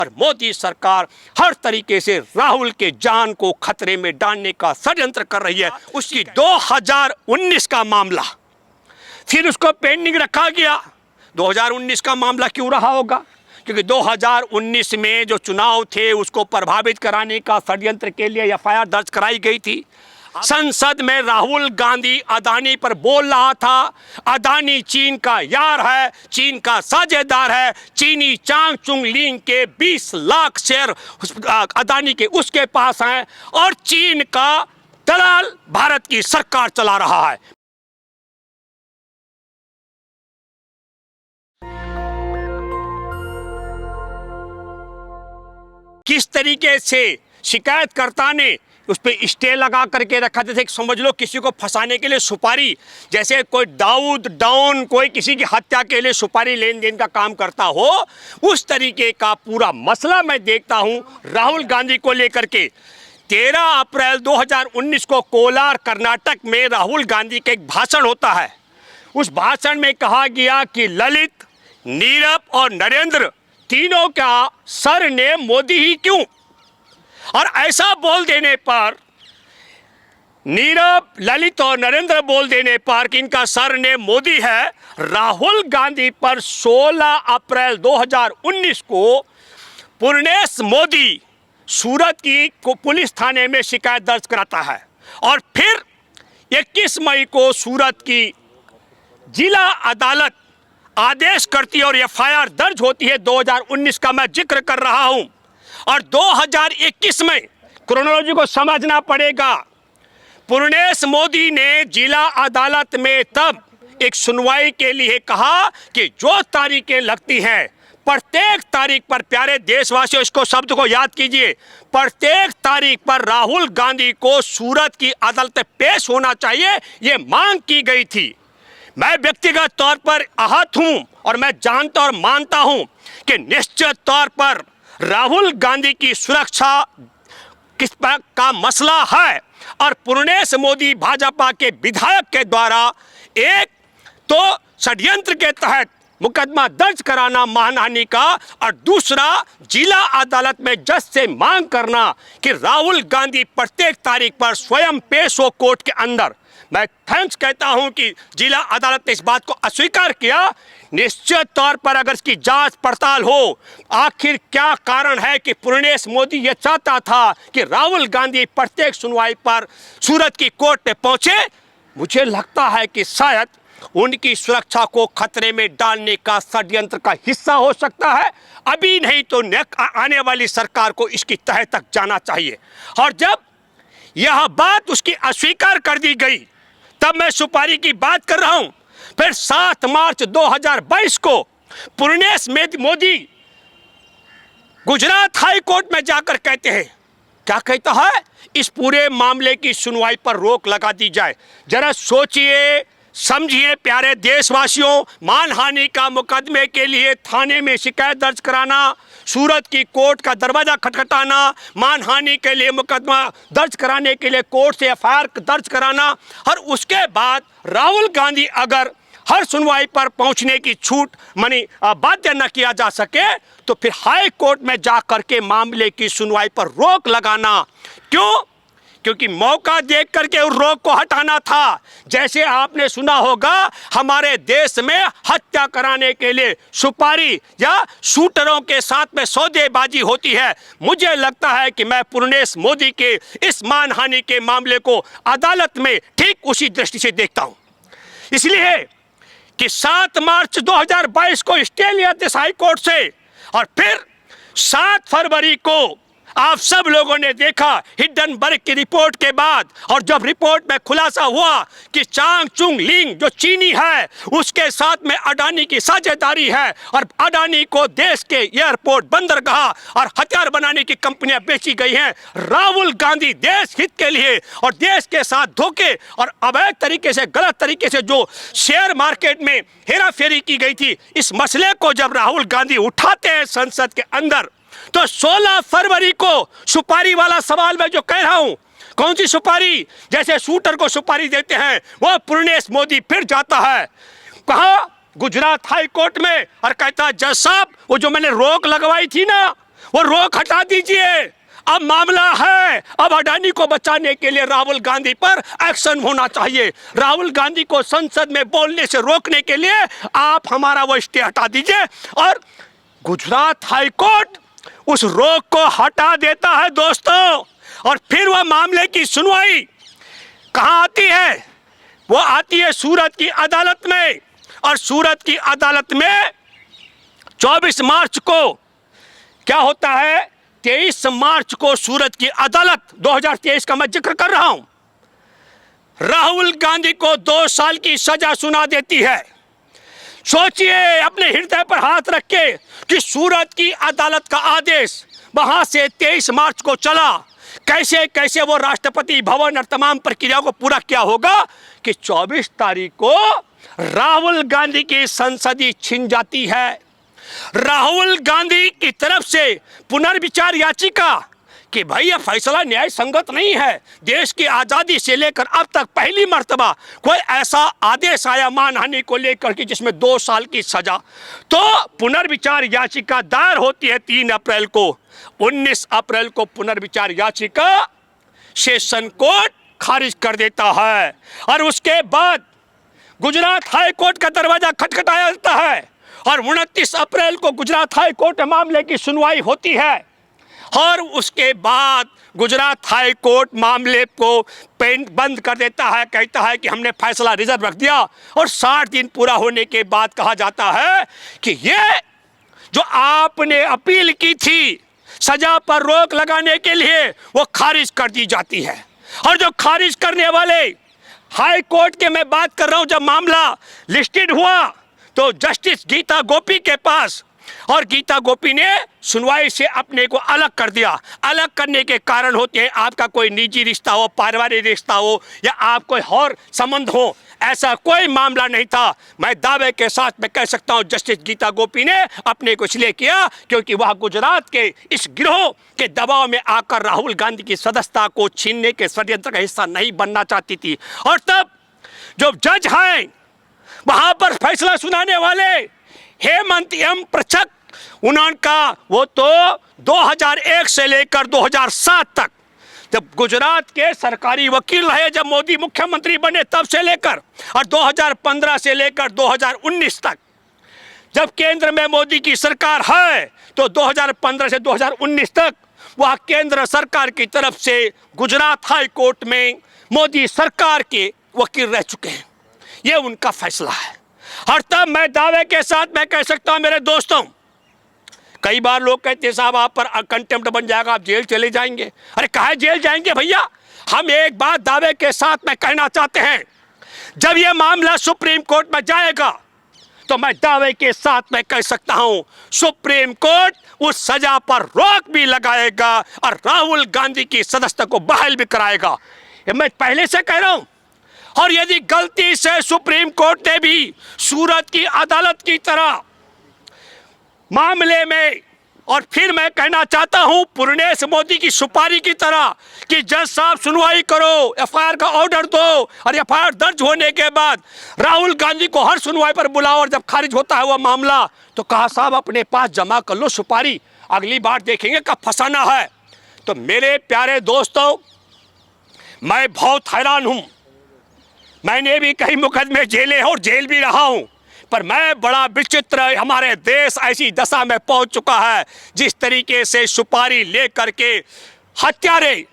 और मोदी सरकार हर तरीके से राहुल के जान को खतरे में डालने का षड्यंत्र कर रही है। उसकी 2019 का मामला फिर उसको पेंडिंग रखा गया। 2019 का मामला क्यों रहा होगा? क्योंकि 2019 में जो चुनाव थे उसको प्रभावित कराने का षड्यंत्र के लिए एफआईआर दर्ज कराई गई थी। संसद में राहुल गांधी अदानी पर बोल रहा था, अदानी चीन का यार है, चीन का साझेदार है, चीनी चांग चुंग लिंग के 20 लाख शेयर अदानी के उसके पास हैं और चीन का दलाल भारत की सरकार चला रहा है। किस तरीके से शिकायतकर्ता ने उस पर स्टे लगा करके रखा था। समझ लो किसी को फंसाने के लिए सुपारी, जैसे कोई दाऊद डाउन कोई किसी की हत्या के लिए सुपारी लेन देन का काम करता हो, उस तरीके का पूरा मसला मैं देखता हूं राहुल गांधी को लेकर के। 13 अप्रैल 2019 को कोलार कर्नाटक में राहुल गांधी का एक भाषण होता है। उस भाषण में कहा गया कि ललित, नीरव और नरेंद्र तीनों का सरनेम मोदी ही क्यों। और ऐसा बोल देने पर, नीरव, ललित और नरेंद्र बोल देने पर कि इनका सरनेम मोदी है, राहुल गांधी पर 16 अप्रैल 2019 को पूर्णेश मोदी सूरत की पुलिस थाने में शिकायत दर्ज कराता है। और फिर 21 मई को सूरत की जिला अदालत आदेश करती है और एफआईआर दर्ज होती है। 2019 का मैं जिक्र कर रहा हूं। और 2021 में क्रोनोलॉजी को समझना पड़ेगा। पूर्णेश मोदी ने जिला अदालत में तब एक सुनवाई के लिए कहा कि जो तारीखें लगती हैं, प्रत्येक तारीख पर, प्यारे देशवासियों इसको शब्द को याद कीजिए, प्रत्येक तारीख पर राहुल गांधी को सूरत की अदालत में पेश होना चाहिए, ये मांग की गई थी। मैं व्यक्तिगत तौर पर आहत हूं और मैं जानता और मानता हूं कि निश्चित तौर पर राहुल गांधी की सुरक्षा किस का मसला है और पूर्णेश मोदी भाजपा के विधायक के द्वारा एक तो षड्यंत्र के तहत मुकदमा दर्ज कराना मानहानि का, और दूसरा जिला अदालत में जज से मांग करना कि राहुल गांधी प्रत्येक तारीख पर स्वयं पेश हो कोर्ट के अंदर। मैं थैंक्स कहता हूं कि जिला अदालत ने इस बात को अस्वीकार किया। निश्चित तौर पर अगर इसकी जांच पड़ताल हो, आखिर क्या कारण है कि पूर्णेश मोदी ये चाहता था कि राहुल गांधी प्रत्येक सुनवाई पर सूरत की कोर्ट में पहुंचे, मुझे लगता है कि शायद उनकी सुरक्षा को खतरे में डालने का षड्यंत्र का हिस्सा हो सकता है। अभी नहीं तो आने वाली सरकार को इसकी तह तक जाना चाहिए। और जब यह बात उसकी अस्वीकार कर दी गई, तब मैं सुपारी की बात कर रहा हूं। फिर 7 मार्च 2022 को पूर्णेश मोदी गुजरात हाई कोर्ट में जाकर कहते हैं, क्या कहता है, इस पूरे मामले की सुनवाई पर रोक लगा दी जाए। जरा सोचिए, समझिए प्यारे देशवासियों, मानहानि का मुकदमे के लिए थाने में शिकायत दर्ज कराना, सूरत की कोर्ट का दरवाजा खटखटाना, मानहानि के लिए मुकदमा दर्ज कराने के लिए कोर्ट से एफआईआर दर्ज कराना, और उसके बाद राहुल गांधी अगर हर सुनवाई पर पहुंचने की छूट बाध्य न किया जा सके तो फिर हाई कोर्ट में जा करके मामले की सुनवाई पर रोक लगाना। क्यों? क्योंकि मौका देख करके उस रोक को हटाना था। जैसे आपने सुना होगा, हमारे देश में हत्या कराने के लिए सुपारी या शूटरों के साथ में सौदेबाजी होती है। मुझे लगता है कि मैं पूर्णेश मोदी के इस मानहानि के मामले को अदालत में ठीक उसी दृष्टि से देखता हूं। इसलिए कि 7 मार्च 2022 को स्टे लिया था हाई कोर्ट से, और फिर 7 फरवरी को आप सब लोगों ने देखा हिंडनबर्ग की रिपोर्ट के बाद, और जब रिपोर्ट में खुलासा हुआ कि चांग चुंग लिंग जो चीनी है उसके साथ में अडानी की साझेदारी है, और अडानी को देश के एयरपोर्ट, बंदरगाह और हथियार बनाने की कंपनियां बेची गई हैं। राहुल गांधी देश हित के लिए और देश के साथ धोखे और अवैध तरीके से, गलत तरीके से जो शेयर मार्केट में हेराफेरी की गई थी, इस मसले को जब राहुल गांधी उठाते हैं संसद के अंदर, तो 16 फरवरी को सुपारी वाला सवाल मैं जो कह रहा हूं, कौन सी सुपारी, जैसे शूटर को सुपारी देते हैं, वो पूर्णेश मोदी फिर जाता है कहां, गुजरात हाई कोर्ट में, और कहता है जज साहब वो जो मैंने रोक लगवाई थी ना, वो रोक हटा दीजिए। अब मामला है, अब अडानी को बचाने के लिए राहुल गांधी पर एक्शन होना चाहिए। राहुल गांधी को संसद में बोलने से रोकने के लिए आप हमारा वो स्टे हटा दीजिए। और गुजरात हाई कोर्ट उस रोक को हटा देता है दोस्तों। और फिर वह मामले की सुनवाई कहाँ आती है? वो आती है सूरत की अदालत में। और सूरत की अदालत में 24 मार्च को क्या होता है? 23 मार्च को सूरत की अदालत, 2023 का मैं जिक्र कर रहा हूं, राहुल गांधी को 2 साल की सजा सुना देती है। सोचिए अपने हृदय पर हाथ रख के कि सूरत की अदालत का आदेश वहां से 23 मार्च को चला, कैसे कैसे वो राष्ट्रपति भवन और तमाम प्रक्रियाओं को पूरा किया होगा कि 24 तारीख को राहुल गांधी की संसदीय छिन जाती है। राहुल गांधी की तरफ से पुनर्विचार याचिका कि भाई यह फैसला न्याय संगत नहीं है। देश की आज़ादी से लेकर अब तक पहली मर्तबा कोई ऐसा आदेश आया मानहानि को लेकर कि जिसमें 2 साल की सजा। तो पुनर्विचार याचिका दायर होती है 3 अप्रैल को। 19 अप्रैल को पुनर्विचार याचिका सेशन कोर्ट खारिज कर देता है। और उसके बाद गुजरात हाई कोर्ट का दरवाजा खटखटाया जाता है। और 29 अप्रैल को गुजरात हाई कोर्ट में मामले की सुनवाई होती है। और उसके बाद गुजरात हाई कोर्ट मामले को पेन बंद कर देता है, कहता है कि हमने फैसला रिजर्व रख दिया। और 60 दिन पूरा होने के बाद कहा जाता है कि ये जो आपने अपील की थी सजा पर रोक लगाने के लिए, वो खारिज कर दी जाती है। और जो खारिज करने वाले हाई कोर्ट के मैं बात कर रहा हूं, जब मामला लिस्टेड हुआ तो जस्टिस गीता गोपी के पास, और गीता गोपी ने सुनवाई से अपने को अलग कर दिया। अलग करने के कारण होते हैं आपका कोई निजी रिश्ता हो, पारिवारिक रिश्ता हो, या आप कोई और संबंध हो, ऐसा कोई मामला नहीं था। मैं दावे के साथ मैं कह सकता हूं जस्टिस गीता गोपी ने अपने को इसलिए किया क्योंकि वह गुजरात के इस गिरोह के दबाव में आकर राहुल गांधी की सदस्यता को छीनने के षड्यंत्र का हिस्सा नहीं बनना चाहती थी। और तब जो जज हैं वहां पर फैसला सुनाने वाले हेमंत एम प्रचक, उनका वो तो 2001 से लेकर 2007 तक, जब गुजरात के सरकारी वकील रहे, जब मोदी मुख्यमंत्री बने तब से लेकर, और 2015 से लेकर 2019 तक, जब केंद्र में मोदी की सरकार है तो 2015 से 2019 तक वह केंद्र सरकार की तरफ से गुजरात हाई कोर्ट में मोदी सरकार के वकील रह चुके हैं। ये उनका फैसला है। और तब मैं दावे के साथ मैं कह सकता हूं मेरे दोस्तों, कई बार लोग कहते हैं साहब आप पर कंटेम्प्ट बन जाएगा, आप जेल चले जाएंगे। अरे काहे जेल जाएंगे भैया? हम एक बात दावे के साथ मैं कहना चाहते हैं, जब यह मामला सुप्रीम कोर्ट में जाएगा तो मैं दावे के साथ मैं कह सकता हूं सुप्रीम कोर्ट उस सजा पर रोक भी लगाएगा और राहुल गांधी की सदस्यता को बहाल भी कराएगा। ये मैं पहले से कह रहा हूं। और यदि गलती से सुप्रीम कोर्ट ने भी सूरत की अदालत की तरह मामले में, और फिर मैं कहना चाहता हूं पूर्णेश मोदी की सुपारी की तरह कि जज साहब सुनवाई करो, एफआईआर का ऑर्डर दो, और एफआईआर दर्ज होने के बाद राहुल गांधी को हर सुनवाई पर बुलाओ, और जब खारिज होता है वह मामला तो कहा साहब अपने पास जमा कर लो सुपारी, अगली बार देखेंगे कब फंसाना है। तो मेरे प्यारे दोस्तों, मैं बहुत हैरान हूं। मैंने भी कई मुकदमे झेले और जेल भी रहा हूं, पर मैं बड़ा विचित्र, हमारे देश ऐसी दशा में पहुंच चुका है जिस तरीके से सुपारी लेकर के हत्यारे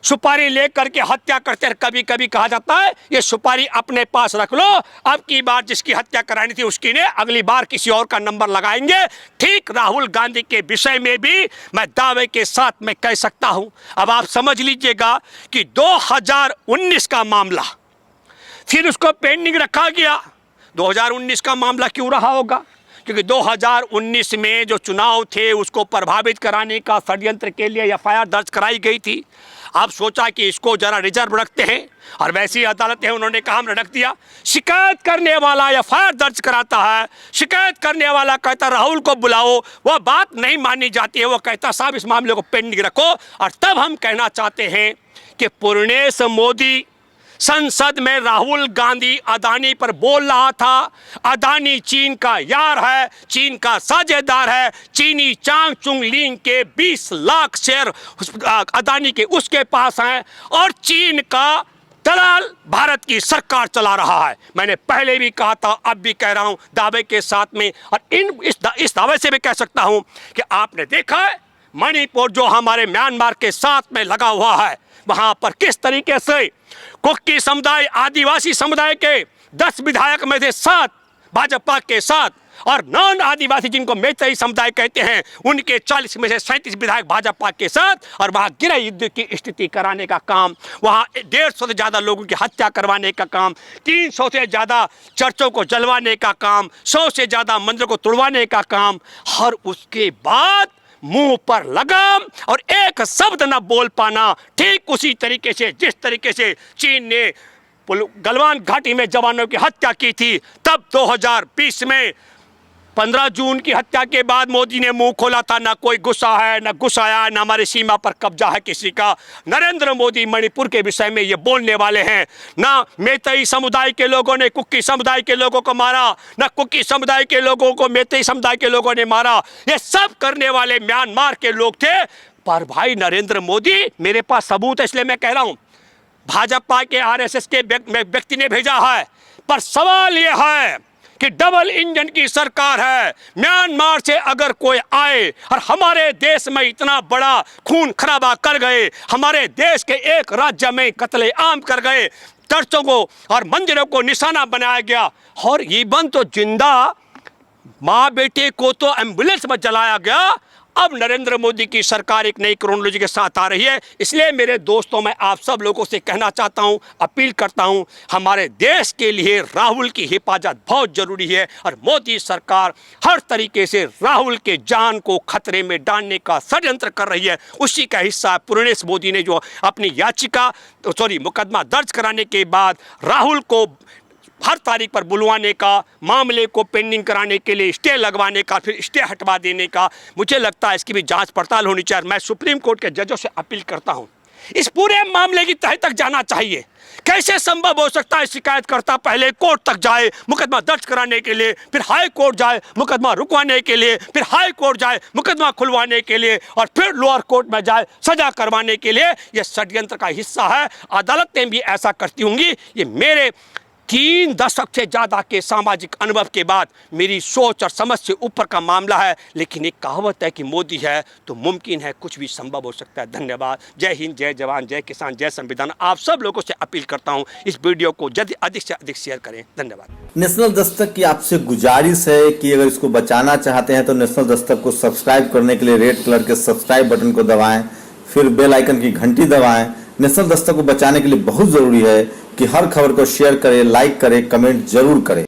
सुपारी लेकर के हत्या करते हैं। कभी कभी कहा जाता है ये सुपारी अपने पास रख लो, अब की बार जिसकी हत्या करानी थी उसकी ने, अगली बार किसी और का नंबर लगाएंगे। ठीक राहुल गांधी के विषय में भी मैं दावे के साथ मैं कह सकता हूं। अब आप समझ लीजिएगा कि 2019 का मामला फिर उसको पेंडिंग रखा गया। 2019 का मामला क्यों रहा होगा? क्योंकि 2019 में जो चुनाव थे उसको प्रभावित कराने का षड्यंत्र के लिए एफआईआर दर्ज कराई गई थी। अब सोचा कि इसको जरा रिजर्व रखते हैं, और वैसी अदालत है उन्होंने कहा हमने रख दिया। शिकायत करने वाला एफआईआर दर्ज कराता है, शिकायत करने वाला कहता राहुल को बुलाओ, वह बात नहीं मानी जाती है, वो कहता साहब इस मामले को पेंडिंग रखो। और तब हम कहना चाहते हैं कि पूर्णेश मोदी संसद में राहुल गांधी अदानी पर बोल रहा था। अदानी चीन का यार है, चीन का साझेदार है। चीनी चांग चुंग लिंग के 20 लाख शेयर अदानी के उसके पास हैं और चीन का दलाल भारत की सरकार चला रहा है। मैंने पहले भी कहा था, अब भी कह रहा हूं दावे के साथ में, और इस दावे से भी कह सकता हूं कि आपने देखा है मणिपुर जो हमारे म्यांमार के साथ में लगा हुआ है, वहां पर किस तरीके से कुकी समुदाय, आदिवासी समुदाय के 10 विधायक में से 7 भाजपा के साथ और नॉन आदिवासी जिनको मैतेई समुदाय कहते हैं उनके 40 में से 37 विधायक भाजपा के साथ, और वहां गृह युद्ध की स्थिति कराने का काम, वहां 150 से ज़्यादा लोगों की हत्या करवाने का काम, 300 से ज़्यादा चर्चों को जलवाने का काम, 100 से ज़्यादा मंदिरों को तोड़वाने का काम, और उसके बाद मुंह पर लगाम और एक शब्द न बोल पाना। ठीक उसी तरीके से जिस तरीके से चीन ने गलवान घाटी में जवानों की हत्या की थी, तब 2020 में 15 जून की हत्या के बाद मोदी ने मुंह खोला था, ना कोई गुस्सा है, ना गुस्साया, ना हमारी सीमा पर कब्जा है किसी का। नरेंद्र मोदी मणिपुर के विषय में ये बोलने वाले हैं। ना मैतेई समुदाय के लोगों ने कुकी समुदाय के लोगों को मारा, ना कुकी समुदाय के लोगों को मैतेई समुदाय के लोगों ने मारा। ये सब करने वाले म्यांमार के लोग थे। पर भाई नरेंद्र मोदी, मेरे पास सबूत है इसलिए मैं कह रहा हूँ, भाजपा के RSS के व्यक्ति ने भेजा है। पर सवाल यह है कि डबल इंजन की सरकार है। म्यांमार से अगर कोई आए और हमारे देश में इतना बड़ा खून खराबा कर गए, हमारे देश के एक राज्य में कत्लेआम कर गए, चर्चों को और मंदिरों को निशाना बनाया गया, और इवन तो जिंदा माँ बेटे को तो एम्बुलेंस में जलाया गया। अब नरेंद्र मोदी की सरकार एक नई क्रोनोलॉजी के साथ आ रही है। इसलिए मेरे दोस्तों, मैं आप सब लोगों से कहना चाहता हूं, अपील करता हूं, हमारे देश के लिए राहुल की हिफाजत बहुत ज़रूरी है, और मोदी सरकार हर तरीके से राहुल के जान को खतरे में डालने का षड्यंत्र कर रही है। उसी का हिस्सा पूर्णेश मोदी ने जो अपनी मुकदमा दर्ज कराने के बाद राहुल को हर तारीख पर बुलवाने का, मामले को पेंडिंग कराने के लिए स्टे लगवाने का, फिर स्टे हटवा देने का, मुझे लगता है इसकी भी जांच पड़ताल होनी चाहिए। मैं सुप्रीम कोर्ट के जजों से अपील करता हूं, इस पूरे मामले की तह तक जाना चाहिए। कैसे संभव हो सकता है शिकायतकर्ता पहले कोर्ट तक जाए मुकदमा दर्ज कराने के लिए, फिर हाई कोर्ट जाए मुकदमा रुकवाने के लिए, फिर हाई कोर्ट जाए मुकदमा खुलवाने के लिए, और फिर लोअर कोर्ट में जाए सजा करवाने के लिए? यह षड्यंत्र का हिस्सा है। अदालतें भी ऐसा करती होंगी। ये मेरे 3 दशक से ज़्यादा के सामाजिक अनुभव के बाद मेरी सोच और समझ से ऊपर का मामला है। लेकिन एक कहावत है कि मोदी है तो मुमकिन है, कुछ भी संभव हो सकता है। धन्यवाद। जय हिंद, जय जवान, जय किसान, जय संविधान। आप सब लोगों से अपील करता हूं, इस वीडियो को अधिक से अधिक शेयर करें। धन्यवाद। नेशनल दस्तक की आपसे गुजारिश है कि अगर इसको बचाना चाहते हैं तो नेशनल दस्तक को सब्सक्राइब करने के लिए रेड कलर के सब्सक्राइब बटन को दबाएं, फिर बेल आइकन की घंटी दबाएं। नेशनल दस्तक को बचाने के लिए बहुत जरूरी है कि हर खबर को शेयर करें, लाइक करें, कमेंट जरूर करें।